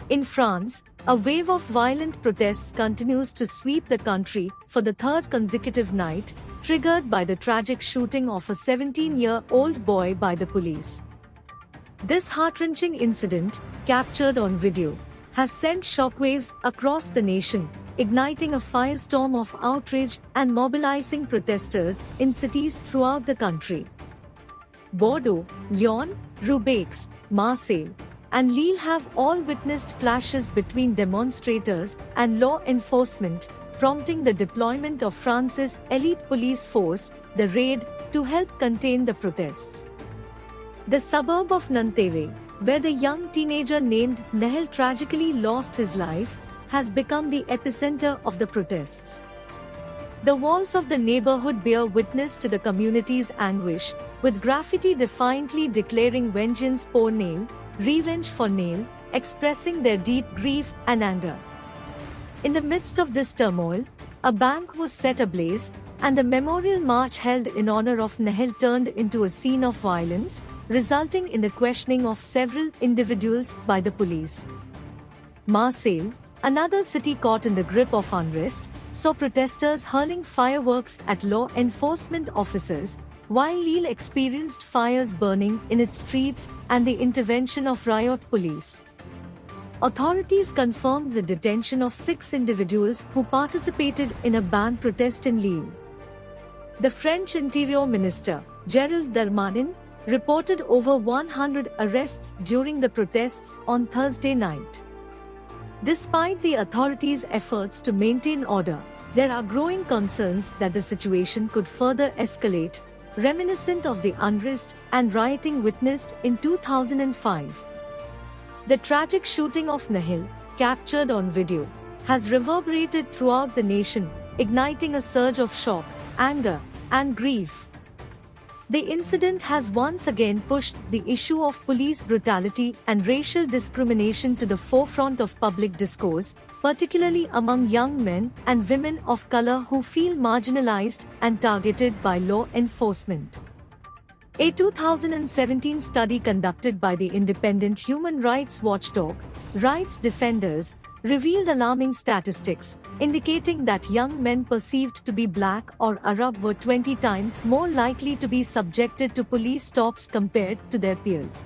In France, a wave of violent protests continues to sweep the country for the third consecutive night, triggered by the tragic shooting of a 17-year-old boy by the police. This heart-wrenching incident, captured on video, has sent shockwaves across the nation, igniting a firestorm of outrage and mobilizing protesters in cities throughout the country. Bordeaux, Lyon, Roubaix, Marseille, and Lille have all witnessed clashes between demonstrators and law enforcement, prompting the deployment of France's elite police force, the RAID, to help contain the protests. The suburb of Nanterre, where the young teenager named Nahel tragically lost his life, has become the epicenter of the protests. The walls of the neighborhood bear witness to the community's anguish, with graffiti defiantly declaring vengeance pour Nahel, revenge for Nahel, expressing their deep grief and anger. In the midst of this turmoil, a bank was set ablaze, and the memorial march held in honor of Nahel turned into a scene of violence, resulting in the questioning of several individuals by the police. Marseille, another city caught in the grip of unrest, saw protesters hurling fireworks at law enforcement officers, while Lille experienced fires burning in its streets and the intervention of riot police. Authorities confirmed the detention of 6 individuals who participated in a banned protest in Lille. The French Interior Minister, Gérald Darmanin, reported over 100 arrests during the protests on Thursday night. Despite the authorities' efforts to maintain order, there are growing concerns that the situation could further escalate, reminiscent of the unrest and rioting witnessed in 2005. The tragic shooting of Nahel, captured on video, has reverberated throughout the nation, igniting a surge of shock, anger, and grief. The incident has once again pushed the issue of police brutality and racial discrimination to the forefront of public discourse, particularly among young men and women of color who feel marginalized and targeted by law enforcement. A 2017 study conducted by the independent human rights watchdog, Rights Defenders, revealed alarming statistics, indicating that young men perceived to be Black or Arab were 20 times more likely to be subjected to police stops compared to their peers.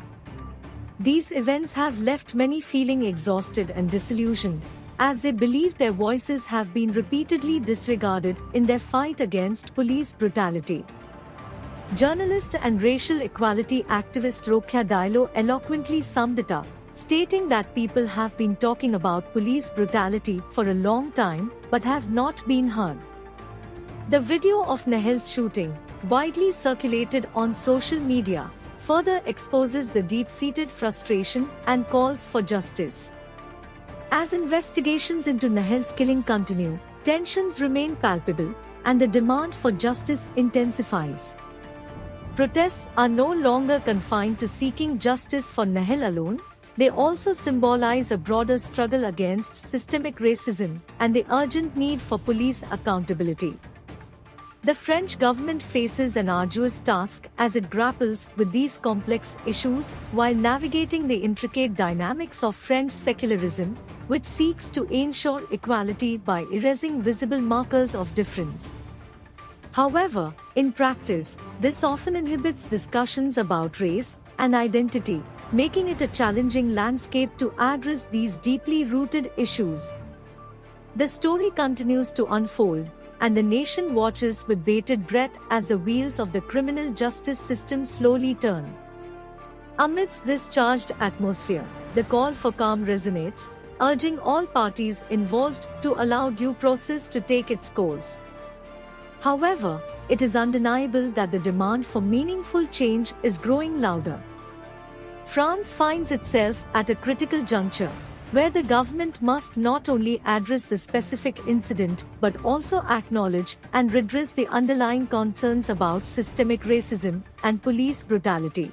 These events have left many feeling exhausted and disillusioned, as they believe their voices have been repeatedly disregarded in their fight against police brutality. Journalist and racial equality activist Rokhya Diallo eloquently summed it up, stating that people have been talking about police brutality for a long time but have not been heard. The video of Nahel's shooting, widely circulated on social media, further exposes the deep-seated frustration and calls for justice. As investigations into Nahel's killing continue, tensions remain palpable, and the demand for justice intensifies. Protests are no longer confined to seeking justice for Nahel alone. They also symbolize a broader struggle against systemic racism and the urgent need for police accountability. The French government faces an arduous task as it grapples with these complex issues while navigating the intricate dynamics of French secularism, which seeks to ensure equality by erasing visible markers of difference. However, in practice, this often inhibits discussions about race and identity, making it a challenging landscape to address these deeply rooted issues. The story continues to unfold, and the nation watches with bated breath as the wheels of the criminal justice system slowly turn. Amidst this charged atmosphere, the call for calm resonates, urging all parties involved to allow due process to take its course. However, it is undeniable that the demand for meaningful change is growing louder. France finds itself at a critical juncture, where the government must not only address the specific incident but also acknowledge and redress the underlying concerns about systemic racism and police brutality.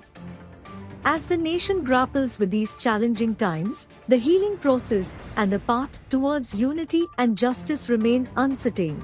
As the nation grapples with these challenging times, the healing process and the path towards unity and justice remain uncertain.